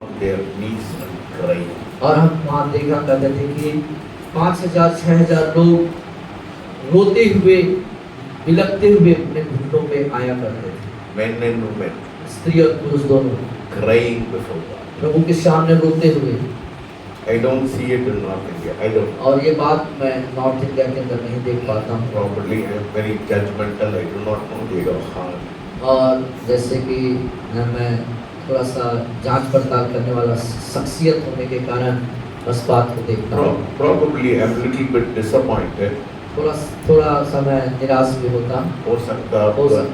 their knees and crying. और हम वहाँ देखा करते थे कि 5,000-6,000 लोग रोते हुए बिलखते हुए अपने घुटनों पे आया करते थे, Men and women स्त्री और पुरुष दोनों crying before God. प्रभु के सामने रोते हुए। I don't see it in North India. I don't. और ये बात मैं नॉर्थ इंडिया के अंदर नहीं देख पाता हूँ। Probably I am very judgmental. I do not know their heart. और जैसे कि मैं थोड़ा सा जांच पड़ताल करने वाला शख्सियत होने के कारण बस बात को देखता हूँ। Probably I am a little bit disappointed. थोड़ा सा मैं निराश भी होता हूँ। हो सकता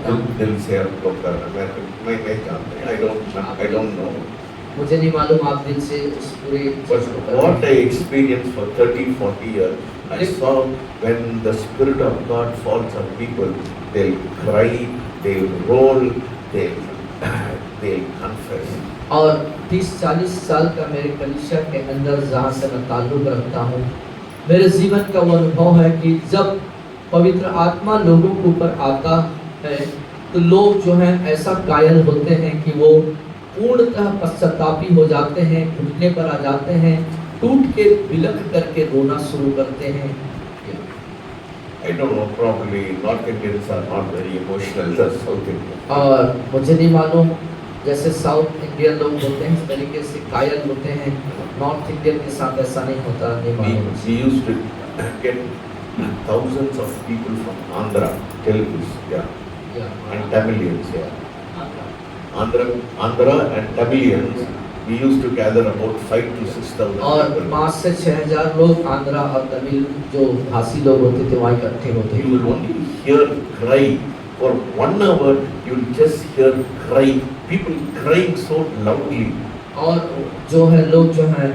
है दिल से आपको करना मैं नहीं जानता। I don't know. मुझे नहीं मालूम आप दिल से उस पूरे But what I experienced for 30-40 years, I saw when the Spirit of God falls on people, they'll cry, they'll roll, they'll confess. और 30-40 साल का मेरे कलीसिया के अंदर जहाँ से मैं ताल्लुक रखता हूँ, मेरे जीवन का वो अनुभव है कि जब पवित्र आत्मा लोगों के ऊपर आता है तो लोग जो हैं ऐसा कायल होते हैं कि वो पूर्णतः पश्चातापी हो जाते हैं, घुटने पर आ जाते हैं, टूट के बिलख करके रोना शुरू करते हैं। I don't know, probably North Indians are not very emotional, that's South Indians. और मुझे नहीं मालूम जैसे साउथ इंडियन लोग होते हैं इस तरीके से कायल होते हैं, नॉर्थ इंडियन के साथ ऐसा नहीं होता, नहीं मालूम। We used to get thousands of people from Andhra, Telugus, and Tamilians, Andhra and Tamilians, we used to gather about 5,000 to 6,000 और people. 5 से 6,000 लोग आंध्रा और तमिल जो भाषी लोग होते थे वहाँ इकट्ठे होते You will only hear cry for 1 hour. You will just hear cry. People crying so loudly. और जो है लोग जो हैं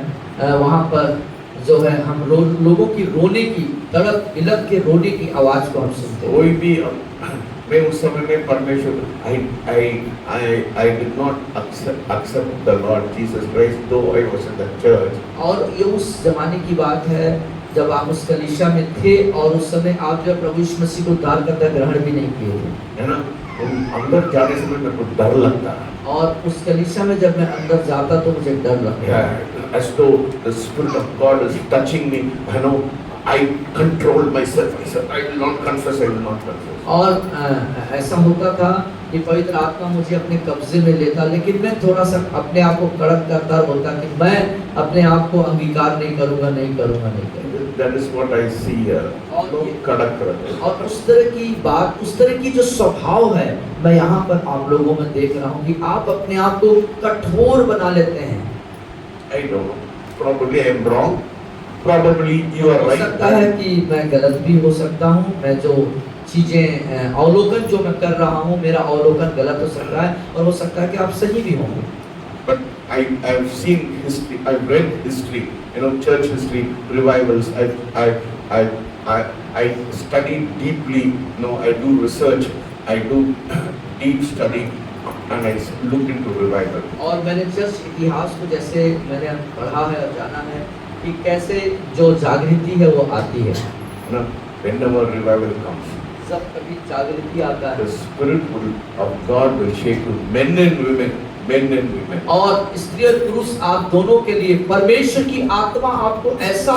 वहाँ पर जो है हम लोगों की रोने की तड़प बिलख के रोने की आवाज को हम सुनते हैं। कोई भी मैं उस समय में परमेश्वर I did not accept the Lord Jesus Christ though I was in the church. और ये उस जमाने की बात है जब आप उस कलीसिया में थे और उस समय आप जो प्रभु यीशु मसीह को उद्धारकर्ता ग्रहण भी नहीं किए थे, है ना? अंदर जाने से मेरे को डर लगता है। और उस कलीसिया में जब मैं अंदर जाता तो मुझे डर लगता है। As though the Spirit of God is touching me, you know, I control myself. I said, I will not confess. I will not confess. और ऐसा होता था कि पवित्र आत्मा मुझे अपने कब्जे में लेता, लेकिन मैं थोड़ा सा अपने आप को कड़क करता होता कि मैं अपने आप को अंगीकार नहीं करूँगा, नहीं करूँगा, नहीं करूँगा। That is what I see here. लोग कड़क करते हैं। और उस तरह की बात, उस तरह की जो स्वभाव है मैं यहाँ पर आप लोगों में देख रहा हूँ कि आप अपने आप को कठोर बना लेते हैं। I don't know. Probably I am wrong. Probably you are हो right. सकता है कि मैं गलत भी हो सकता हूँ, मैं जो चीजें अवलोकन जो मैं कर रहा हूँ मेरा अवलोकन गलत हो सकता है और हो सकता है कि आप सही भी होंगे। But I have seen history. I've read history. You know, church history, revivals. I study deeply. You know, I do research. I do deep study, and I look into revival. और मैंने चर्च इतिहास को जैसे मैंने पढ़ा है और जाना है कि कैसे जो जागृति है वो आती है। You know, whenever revival comes, जब कभी जागृति आता है, the Spirit of God will shake you, men and women. और स्त्री और पुरुष आप दोनों के लिए परमेश्वर की आत्मा आपको ऐसा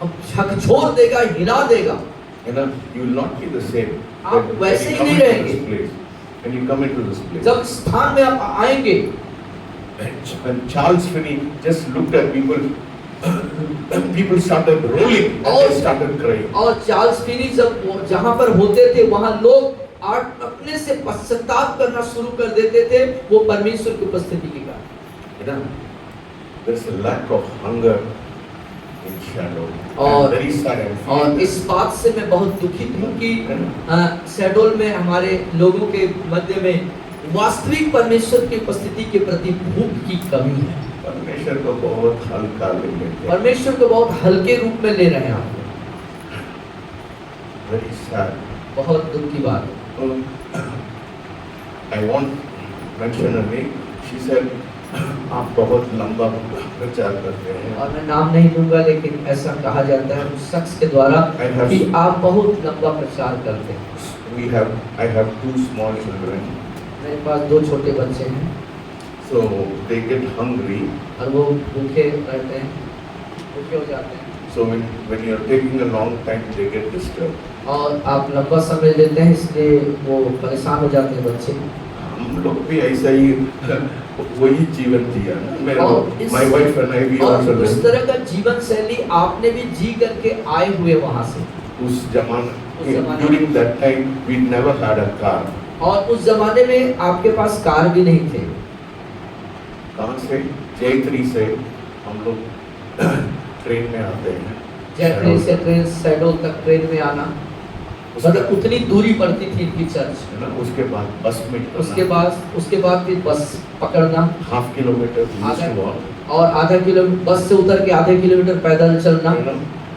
झकझोर देगा, हिला देगा। You know, you will not be the same. आप वैसे ही नहीं रहेंगे। When you come into this place. जब स्थान में आप आएंगे। When Charles Finney just looked at people, people started rolling and they started crying. और चार्ल्स फिनी जब जहाँ पर होते थे वहाँ लोग अपने से पश्चाताप करना शुरू कर देते थे, वो परमेश्वर की उपस्थिति के कारण। There is a lack of hunger in shadow. और इस बात से मैं बहुत दुखित हूँ कि शैडोल में हमारे लोगों के मध्य में वास्तविक परमेश्वर की उपस्थिति के प्रति भूख की कमी है। परमेश्वर को बहुत हल्का ले लेते हैं। परमेश्वर को बहुत हल्के रूप में ले रहे हैं आप। Very sad. बहुत दुख की बात है। I won't mention her name. She said, आप बहुत लंबा प्रचार करते हैं। और मैं नाम नहीं लूंगा, लेकिन ऐसा कहा जाता है उस शख्स के द्वारा कि आप बहुत लंबा प्रचार करते हैं। I have 2 small children. मेरे पास 2 छोटे बच्चे हैं। So they get hungry. और वो भूखे रहते हैं, भूखे हो जाते हैं। So when you are taking a long time, they get disturbed. और आप लंबा समय लेते हैं इसलिए वो परेशान हो जाते हैं बच्चे। हम लोग भी ऐसा ही वही जीवन जिया ना। मेरा और इस- my wife and I we और also उस lived तरह का जीवन शैली आपने भी जी करके आए हुए वहां से। उस उस जमाने जमाने- during that time we never had a car. और उस जमाने में आपके पास कार भी नहीं थे। कहाँ से? जयत्री से हम लोग ट्रेन में आते हैं। जयपुर से ट्रेन शहडोल तक ट्रेन में आना, मतलब उतनी दूरी पड़ती थी इनकी चर्च। है ना, उसके बाद बस में उसके बाद फिर बस पकड़ना, हाफ किलोमीटर आधा- और आधा किलोमीटर बस से उतर के आधे किलोमीटर पैदल चलना।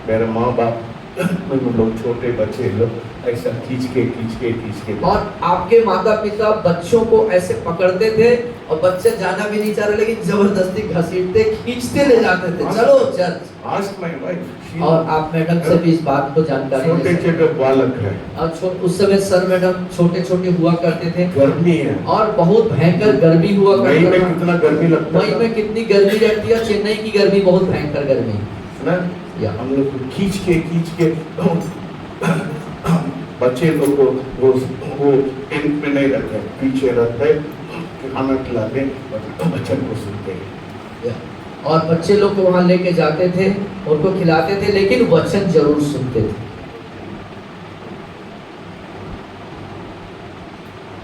मेरे माँ बाप हम लोग छोटे बच्चे लोग ऐसा खींच के और आपके माता पिता बच्चों को ऐसे पकड़ते थे और बच्चे जाना भी नहीं चाह रहे लेकिन जबरदस्ती घसीटते खींचते ले जाते थे, चलो चर्च। Ask my wife. और आप मैडम से भी इस बात को जानकारी छोटे ले सकते छोटे बालक है, हैं। और उस समय सर मैडम छोटे छोटे हुआ करते थे गर्मी है। और बहुत भयंकर गर्मी हुआ मई में करता था। कितना गर्मी लगता मई था, में कितनी गर्मी रहती है, चेन्नई की गर्मी बहुत भयंकर गर्मी है। है ना? या हम लोग को खींच के बच्चे लोग को वो टेंट में नहीं रखते, पीछे रहते खाना खिलाते बच्चों को सुनते हैं। या। और बच्चे लोग को वहां लेके जाते थे, उनको खिलाते थे लेकिन वचन जरूर सुनते थे।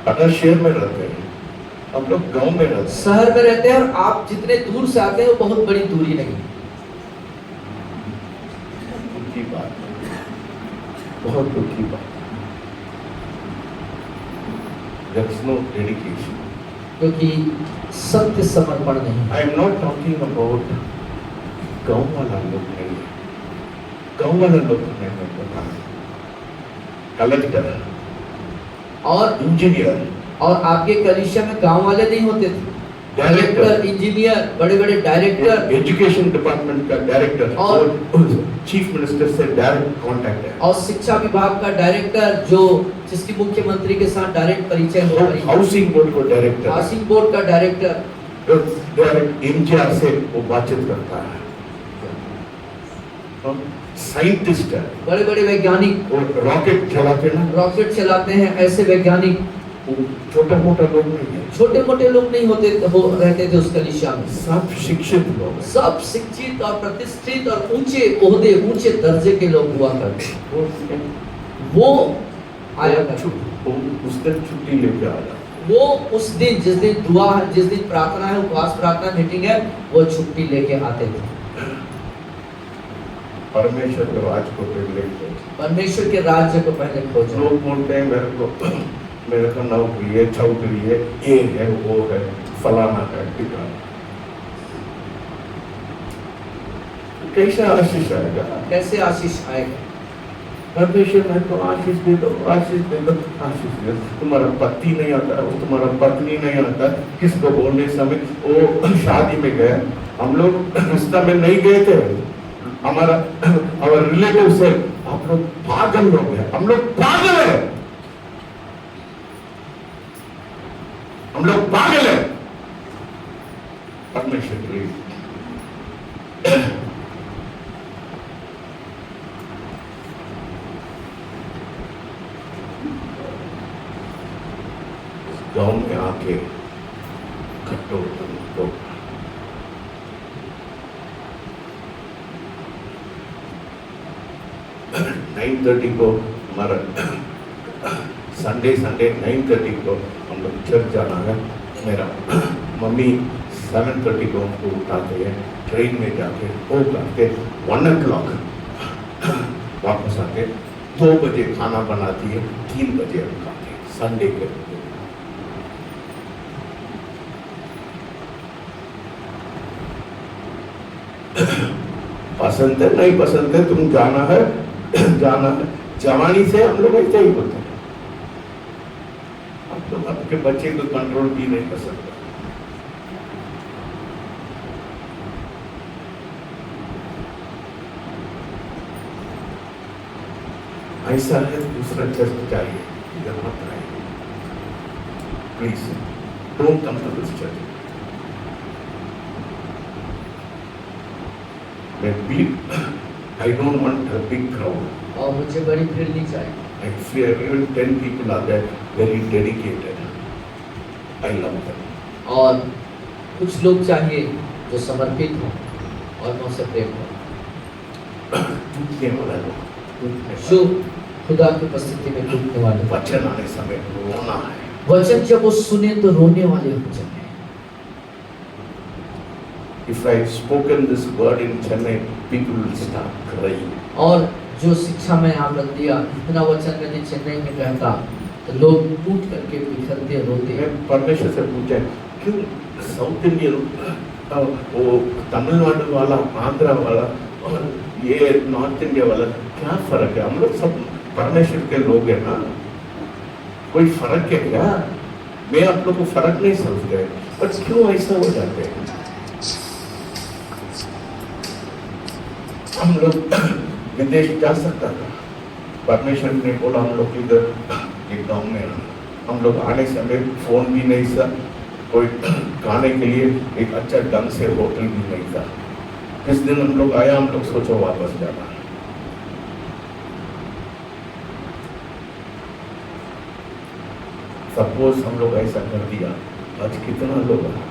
अगर शहर में रहते हैं, हम लोग गांव में रहते हैं, शहर में रहते हैं और आप जितने दूर से आते हैं वो बहुत बड़ी दूरी नहीं। दुख की बात, बहुत दुख की बात। There is no dedication. क्योंकि सत्य समर्पण नहीं। I am not talking about गांव वाला लोग नहीं, गांव वाला लोग नहीं पता, कलेक्टर और इंजीनियर और आपके कलीसिया में गांव वाले नहीं होते थे, डायरेक्टर कलेक्टर, इंजीनियर, बड़े बड़े डायरेक्टर एजुकेशन डिपार्टमेंट का डायरेक्टर और चीफ मिनिस्टर से डायरेक्ट कांटेक्ट है, और शिक्षा विभाग का डायरेक्टर जो जिसकी मुख्यमंत्री के साथ डायरेक्ट परिचय हो रही है, हाउसिंग बोर्ड को डायरेक्टर, हाउसिंग बोर्ड का डायरेक्टर, डायरेक्ट एमजीआर से वो बातचीत करता है, साइंटिस्ट है, बड़े बड़े वैज्ञानिक वो रॉकेट चलाते ना, रॉकेट चलाते हैं, ऐसे वैज्ञानिक छोटा मोटा लोग नहीं है, छोटे मोटे लोग नहीं होते रहते थे उस कलीसिया में। सब शिक्षित लोग हैं। सब शिक्षित और प्रतिष्ठित और ऊंचे ओहदे ऊंचे दर्जे के लोग हुआ करते। वो आया करते, वो उस दिन छुट्टी लेके आया, वो उस दिन जिस दिन दुआ जिस दिन प्रार्थना है, उपवास प्रार्थना मीटिंग है, वो छुट्टी लेके आते थे। परमेश्वर के राज को पहले परमेश्वर के राज्य को पहले खोजो। लोग बोलते हैं मेरे को नौकरी है, चौकरी है, ये है, वो है, फलाना है, ठिकाना। कैसे आशीष आएगा? कैसे आशीष आएगा? परमेश्वर ने तो आशीष दे दो, आशीष दे दो, आशीष दे दो। तुम्हारा पति नहीं आता, वो तुम्हारा पत्नी नहीं आता, किसको बोलने समय वो शादी में गया, हम लोग रिश्ता में नहीं गए थे, हमारा और रिलेटिव से आप लोग पागल लोग हैं, हम लोग पागल हैं, हम लोग पागल हैं। परमेश्वर की गांव में आके खट्टो तो 9:30 को हमारा संडे 9:30 को हम लोग चर्च जाना है। मेरा मम्मी 7:30 को हमको उठाते हैं, ट्रेन में जाके वो करके 1 o'clock वापस आके 2 बजे खाना बनाती है, 3 बजे हम खाते हैं संडे के दिन। पसंद है नहीं पसंद है, तुम जाना है जाना है। जवानी से हम लोग ऐसे ही होते हैं, अब तो आपके बच्चे को कंट्रोल भी नहीं कर सकते। ऐसा है, दूसरा चर्च चाहिए, इधर मत आइए please, don't come to this church. I don't want a big crowd. और मुझे बड़ी भीड़ नहीं चाहिए। If even 10 people are there, very dedicated, I love them. और कुछ लोग चाहिए जो समर्पित हों और मैं उसे प्रेम करूं। टूटने वाला लोग, टूटने जो वाला। खुदा की उपस्थिति में टूटने वाले, वचन आने समय रोना है। वचन जब वो सुने तो रोने वाले हो जाए। If I had spoken this word in Chennai, people will start crying. और जो शिक्षा में यहाँ रख दिया, इतना वचन यदि चेन्नई में कहता तो लोग टूट करके बिखरते रोते। मैं परमेश्वर से पूछा क्यों साउथ इंडियन वो तमिलनाडु वाला, आंध्रा वाला और ये नॉर्थ इंडिया वाला क्या फर्क है? हम लोग सब परमेश्वर के लोग हैं ना, कोई फर्क है क्या? मैं आप लोग को फर्क नहीं समझते, पर क्यों ऐसा हो जाते हैं? हम लोग विदेश जा सकता था, परमेश्वर ने बोला हम लोग इधर एक गाँव में हम लोग आने से हमें फोन भी नहीं था, कोई खाने के लिए एक अच्छा ढंग से होटल भी नहीं था। जिस दिन हम लोग आया, हम लोग सोचो वापस जाना। सपोज हम लोग ऐसा कर दिया, आज कितना लोग आए।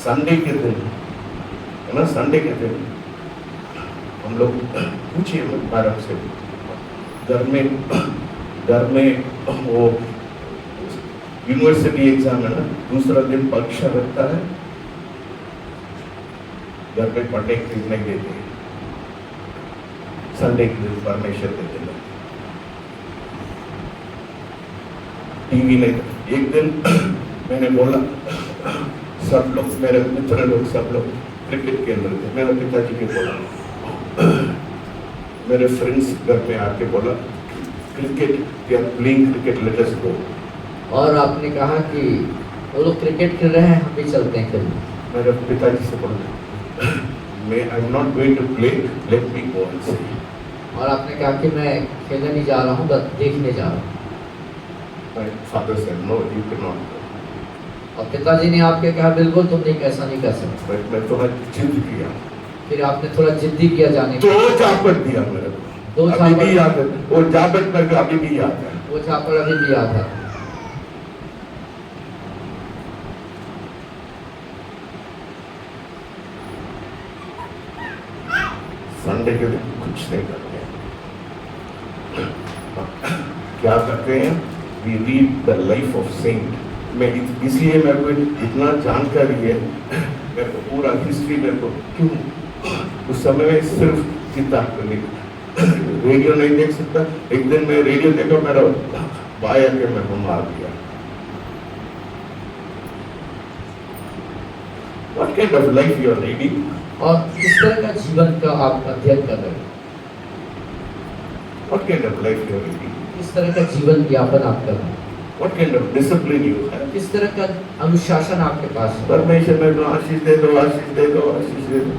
संडे के दिन है ना, संडे के दिन हम लोग पूछिए मैडम से, घर में वो यूनिवर्सिटी एग्जाम है ना, दूसरा दिन परीक्षा रखता है, घर पे पढ़ने के लिए नहीं देते, संडे के दिन परमेश्वर के दिन टीवी नहीं। एक दिन मैंने बोला, सब लोग मेरे मित्र लोग सब लोग क्रिकेट खेल रहे थे, मेरे पिताजी के बोला, मेरे फ्रेंड्स घर में आके बोला cricket, we are playing cricket, let us go. और आपने कहा कि वो लोग क्रिकेट खेल रहे हैं, हम भी चलते हैं खेलने। मेरे पिताजी से बोला, मैं I am not going to play, let me go and see. और आपने कहा कि मैं खेलने नहीं जा रहा हूँ, बस देखने जा रहा हूँ। My father said no, you can not go. और पिताजी ने आपके कहा बिल्कुल तुम नहीं, ऐसा नहीं कर सकते। मैं थोड़ा जिद किया, फिर आपने थोड़ा जिद्दी किया जाने तो जापट दिया मेरे को, दो अभी भी झापड़, याद है वो जापट, मेरे को अभी भी याद है। वो झापड़ अभी भी याद है। संडे के दिन कुछ नहीं करते, क्या करते हैं? We read the life of saint. मैं इसलिए मेरे को इतना जानकारी है, मेरे को पूरा हिस्ट्री मेरे को क्यों, उस समय में सिर्फ किताब को नहीं, रेडियो नहीं देख सकता। एक दिन मैं रेडियो देखा, मेरा भाई आके मेरे को मार दिया। What kind of life you are leading? और किस तरह का जीवन का आप अध्ययन कर रहे हैं? What kind of life you are leading? किस तरह का जीवन यापन आप कर रहे हैं? What kind of discipline you have? किस तरह का अनुशासन आपके पास है? परमेश्वर मेरे को आशीष दे दो, आशीष दे दो, आशीष दे दो।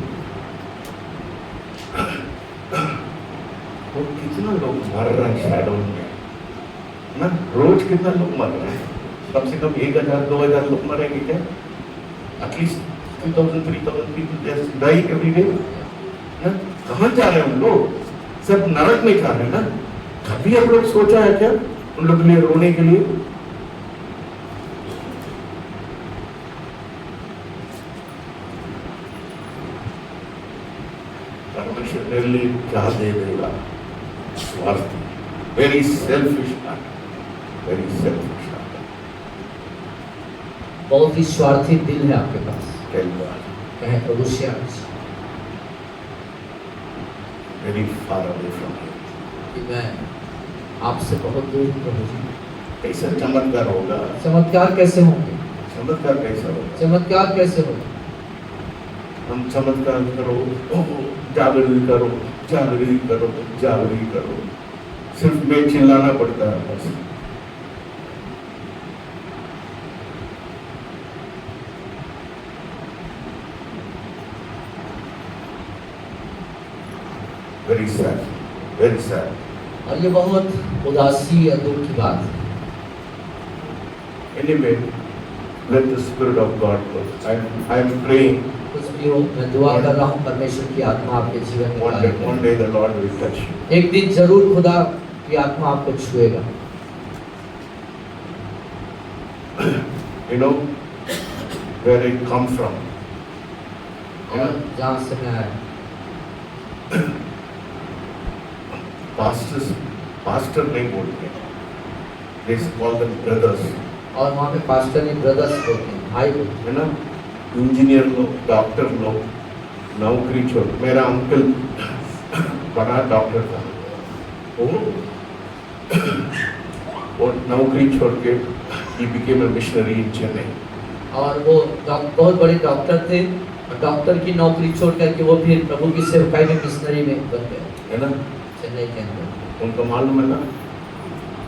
वो कितना लोग मर रहे हैं शैडो में ना, रोज कितना लोग मर रहे हैं? कम से कम 1000 2000 लोग मरेंगे क्या? At least 2000 3000 people die every day ना। कहाँ जा रहे हैं हम लोग? सब नरक में जा रहे हैं ना। कभी आप लोग सोचा है क्या उन लोग के लिए रोने के लिए? परमेश्वर मेरे लिए क्या दे देगा? स्वार्थी, very selfish heart, very selfish heart. बहुत ही स्वार्थी दिल है आपके पास। कहे प्रभु से आज very far away from him, कि मैं आपसे बहुत दूर प्रभु जी। कैसा चमत्कार होगा? चमत्कार कैसे होंगे? चमत्कार कैसा होगा? चमत्कार कैसे होगा? हम चमत्कार करो, जागृति करो, जागृति करो, जागृति करो, सिर्फ मैं चिल्लाना पड़ता है बस। Very sad, very sad. और ये बहुत उदासी या दुख की बात है। Anyway, let the Spirit of God work. I am praying कुछ भी हो, मैं दुआ कर रहा हूँ परमेश्वर की आत्मा आपके जीवन में कार्य करे। one day the Lord will touch you. एक दिन जरूर खुदा की आत्मा आपको छुएगा। You know where I come from. और जहाँ से मैं आया, pastor नहीं बोलते, they call them brothers. और वहाँ पे पास्टर ने ब्रदर्स बोलते हैं, भाई बोलते हैं। है ना, इंजीनियर लोग, डॉक्टर लोग नौकरी छोड़, मेरा अंकल बड़ा डॉक्टर था, वो नौकरी छोड़ के he became a missionary in Chennai. और वो बहुत बड़े डॉक्टर थे, और डॉक्टर की नौकरी छोड़ करके वो फिर प्रभु की सेवकाई में मिशनरी में बन गए, है ना, चेन्नई के अंदर। उनको मालूम है ना,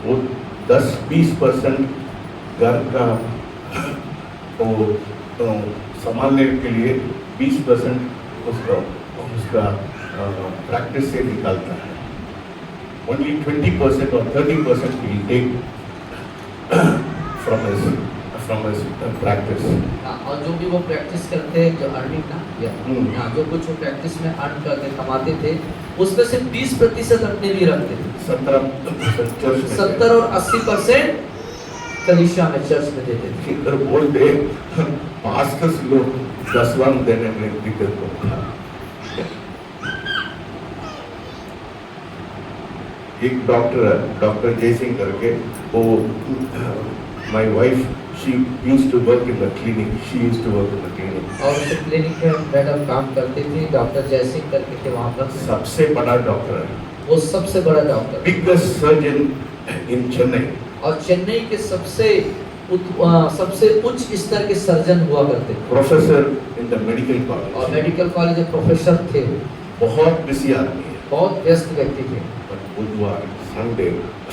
वो 10-20% घर का वो संभालने के लिए 20% उसका प्रैक्टिस से निकालता है। Only 20% or 30% will take from his practice. और जो भी वो प्रैक्टिस करते हैं, जो अर्निंग ना, हाँ, जो कुछ वो प्रैक्टिस में अर्न करके कमाते थे, उसमें से 20% अपने लिए रखते थे। 70 और 80% कलीसिया में, चर्च में देते थे। इधर बोलते पास्टर्स लोग 10 लाख देने में दिक्कत होता है। एक डॉक्टर जयसिंह करके, वो my wife, she used to work in the clinic. और उस क्लिनिक में मैडम काम करती थी, डॉक्टर जयसिंह करके थे वहाँ पर। सबसे बड़ा डॉक्टर है, वो सबसे बड़ा doctor, biggest surgeon in Chennai. और चेन्नई के सबसे उच्च स्तर के सर्जन हुआ करते थे। Professor in the medical और college. मेडिकल कॉलेज में प्रोफेसर थे। बहुत बिजी आदमी है। बहुत व्यस्त व्यक्ति थे। बुधवार, संडे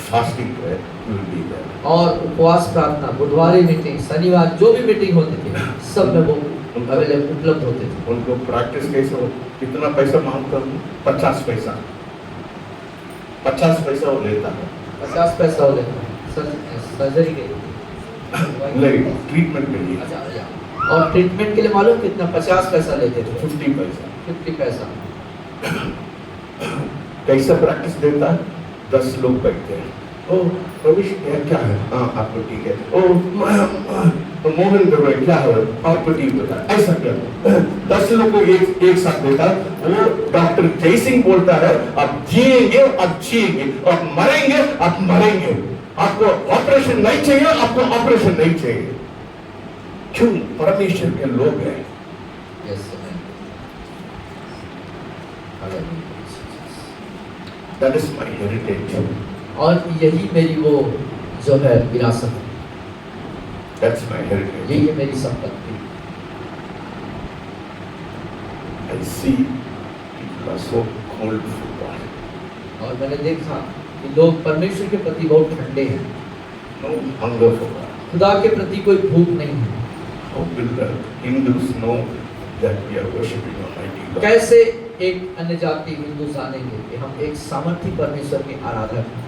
फास्टिंग है, you will be there. और उपवास प्रार्थना, बुधवारी मीटिंग, शनिवार जो भी मीटिंग होती थी, सब में वो अवेलेबल उपलब्ध होते थे। उनको प्रैक्टिस कैसे हो, कितना पैसा मांगता हूँ? 50 पैसा वो लेता है। 50 पैसा हो लेता है सर्जरी के लिए, नहीं, ट्रीटमेंट के लिए। अच्छा, और ट्रीटमेंट के लिए मालूम कितना? 50 पैसा लेते थे। 50 पैसा। 50 पैसा। कैसा प्रैक्टिस देता है? 10 लोग बैठते हैं। ओ रविश, क्या है? हाँ, आपको ठीक है। ओ मोहन दरवाई, क्या है? आपको ठीक होता है। ऐसा क्या? 10 लोग को एक साथ देता है। वो डॉक्टर जयसिंह बोलता है, आप जिएंगे, आप जिएंगे, और मरेंगे, आप मरेंगे। आपको ऑपरेशन नहीं चाहिए, आपको ऑपरेशन नहीं चाहिए। क्यों? परमेश्वर के लोग हैं। That is my heritage. और यही मेरी वो जो है विरासत है। That's my heritage. यही है मेरी संपत्ति। I see people are so cold for God. और मैंने देखा कि लोग परमेश्वर के प्रति बहुत ठंडे हैं। No hunger for God. खुदा के प्रति कोई भूख नहीं है। How will the Hindus know that we are worshiping Almighty God? कैसे एक अन्य जाति हिंदू जानेंगे कि हम एक सामर्थी परमेश्वर के आराधक हैं?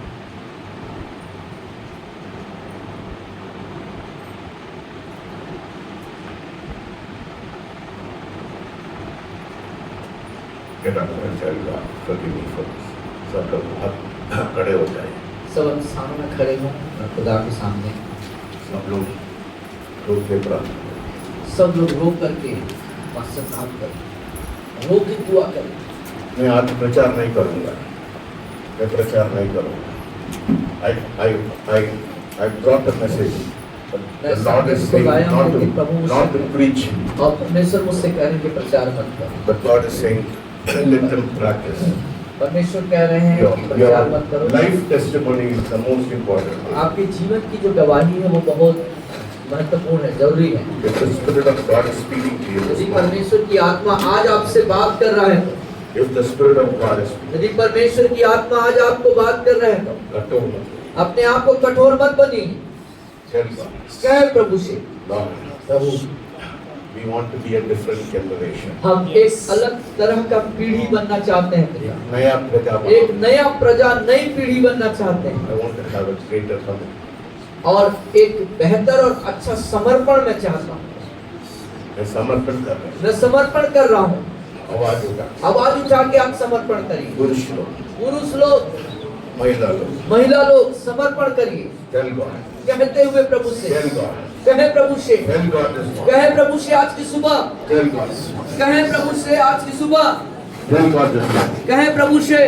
Get up and tell God, forgive me for this. सब लोग हाथ खड़े हो जाए। सब सामने में खड़े हों खुदा के सामने। सब लोग रो के प्रार्थना करें। सब लोग रो करके पश्चाताप करें, रो के दुआ करें। मैं आज प्रचार नहीं करूँगा, मैं प्रचार नहीं करूँगा। I brought a message, but the Lord is saying not to preach. और परमेश्वर मुझसे कह रहे हैं कि प्रचार मत करो। But God is saying, let them practice. परमेश्वर कह रहे हैं कि प्रचार मत करो। Your life testimony is the most important. आपके जीवन की जो गवाही है वो बहुत महत्वपूर्ण है, जरूरी है। If the Spirit of God is speaking to you, यदि परमेश्वर की आत्मा आज आपसे बात कर रहा है, if the Spirit of God is speaking, यदि परमेश्वर की आत्मा आज आपको बात कर रहा है, कठोर मत अपने आप को कठोर मत बनिए। tell God, कह प्रभु से, Lord, Prabhu we want to be a different generation. हम एक अलग तरह का पीढ़ी बनना चाहते हैं। नया प्रजा, एक नया प्रजा, नई पीढ़ी बनना चाहते हैं। I want to have a greater community. और एक बेहतर और अच्छा समर्पण मैं चाहता हूँ। मैं समर्पण कर रहा हूँ। मैं समर्पण कर रहा हूँ। आवाज उठा। आवाज उठा के आप समर्पण करिए। पुरुष लोग, पुरुष लोग, महिला लोग, महिला लोग समर्पण करिए। tell God, कहते हुए प्रभु से, tell God, कहे प्रभु से, tell God this morning, कहे प्रभु से आज की सुबह, tell God this morning, कहे प्रभु से आज की सुबह, tell God this morning, कहे प्रभु से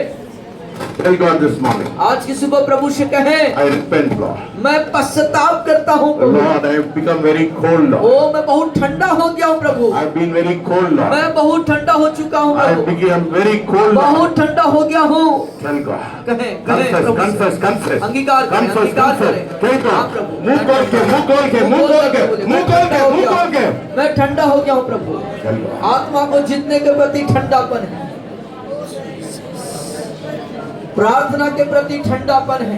tell God this morning, आज की सुबह प्रभु से कहे, I repent, Lord. मैं पश्चाताप करता हूँ प्रभु। Lord, I have become very cold, Lord. ओ मैं बहुत ठंडा हो गया हूँ प्रभु। I have been very cold, Lord. मैं बहुत ठंडा हो चुका हूँ I have Prabhu. become very cold, Lord. बहुत ठंडा हो गया हूँ। Tell God. कहे Confess, प्रभु से। confess, confess. अंगीकार करें, Confess, अंगीकार confess. करें। Tell हाँ God. प्रभु। मुंह खोल के, मुंह खोल के, मुंह खोल के, मुंह खोल के, मुंह खोल के. मैं ठंडा हो गया हूँ प्रभु। Tell God. आत्मा को जीतने के प्रति ठंडापन है, प्रार्थना के प्रति ठंडापन है,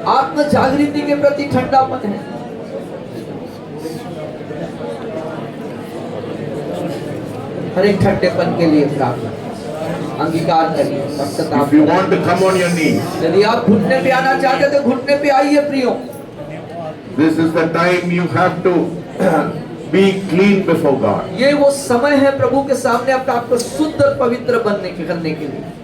आत्म जागृति के प्रति ठंडापन है। हर एक ठंडेपन के लिए प्रार्थना अंगीकार करिए। If you want to come on your knees, यदि आप घुटने पे आना चाहते तो घुटने पे आइए प्रियो। this is the time you have to be clean before God. ये वो समय है प्रभु के सामने अपने आप को शुद्ध और पवित्र बनने के करने के लिए।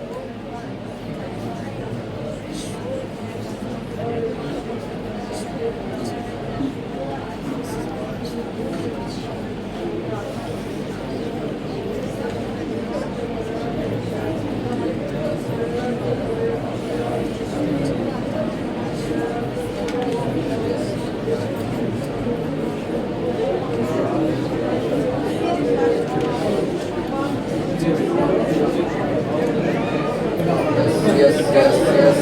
Yes, yes, yes.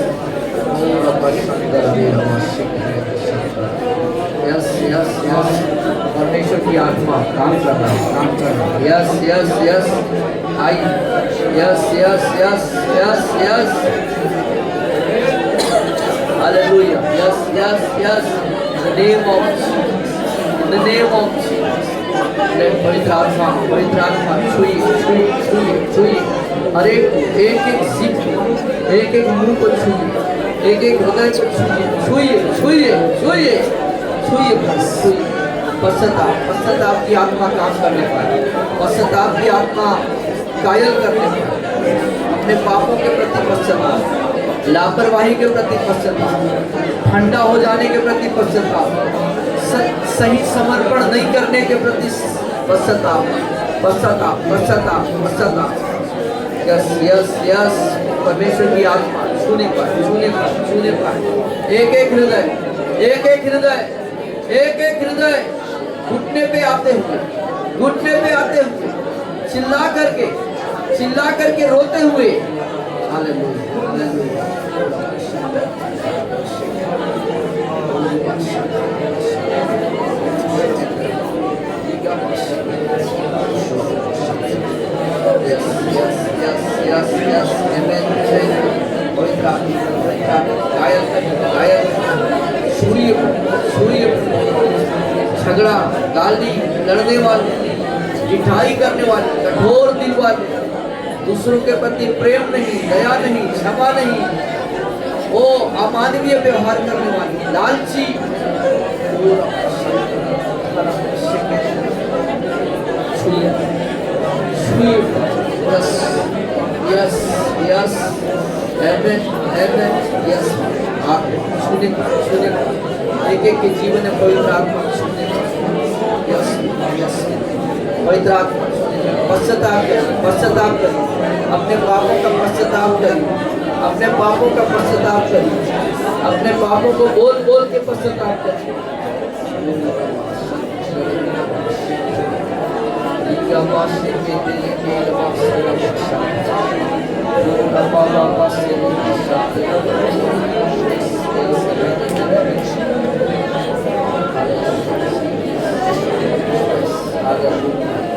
Yes, yes, yes. परमेश्वर की आत्मा काम कर रहा है, काम कर रहा है। Yes, yes, yes. I, yes, yes, yes, yes, yes. Hallelujah. Yes, yes, yes. In the name of Jesus. In the name of Jesus. पवित्र आत्मा छुइए, छुइए, छुइए, छुइए। हर एक जीभ, एक मुंह को छुइए, एक हृदय को छुइए, छुइए, छुइए, छुइए, छुइए। पश्चाताप की आत्मा काम करने पाए, पश्चाताप की आत्मा कायल करने पाए। अपने पापों के प्रति पश्चाताप, लापरवाही के प्रति पश्चाताप, ठंडा हो जाने के प्रति पश्चाताप, सही समर्पण नहीं करने के प्रति पश्चाताप, पश्चाताप, पश्चाताप, पश्चाताप। Yes, yes, yes. परमेश्वर की आत्मा छूने पाए, छूने पाए, छूने पाए। एक हृदय, एक हृदय, एक हृदय घुटने पे आते हुए, घुटने पे आते हुए, चिल्ला करके रोते हुए। Hallelujah, hallelujah. Yes, yes, yes, yes, yes. Amen. सूर्य झगड़ा, गाली, लड़ने वाले, जिठाई करने वाले, कठोर दिल वाले, दूसरों के प्रति प्रेम नहीं, दया नहीं, क्षमा नहीं, वो अमानवीय व्यवहार करने वाले, लालची, Yes, yes, yes. Amen, amen. Yes. आप सुने, एक के जीवन में पवित्र आत्मा सुने। Yes, yes. पवित्र आत्मा पश्चाताप करिए, अपने पापों का पश्चाताप करिए, अपने पापों का पश्चाताप करिए, अपने पापों को बोल के पश्चाताप करिए। Hallelujah.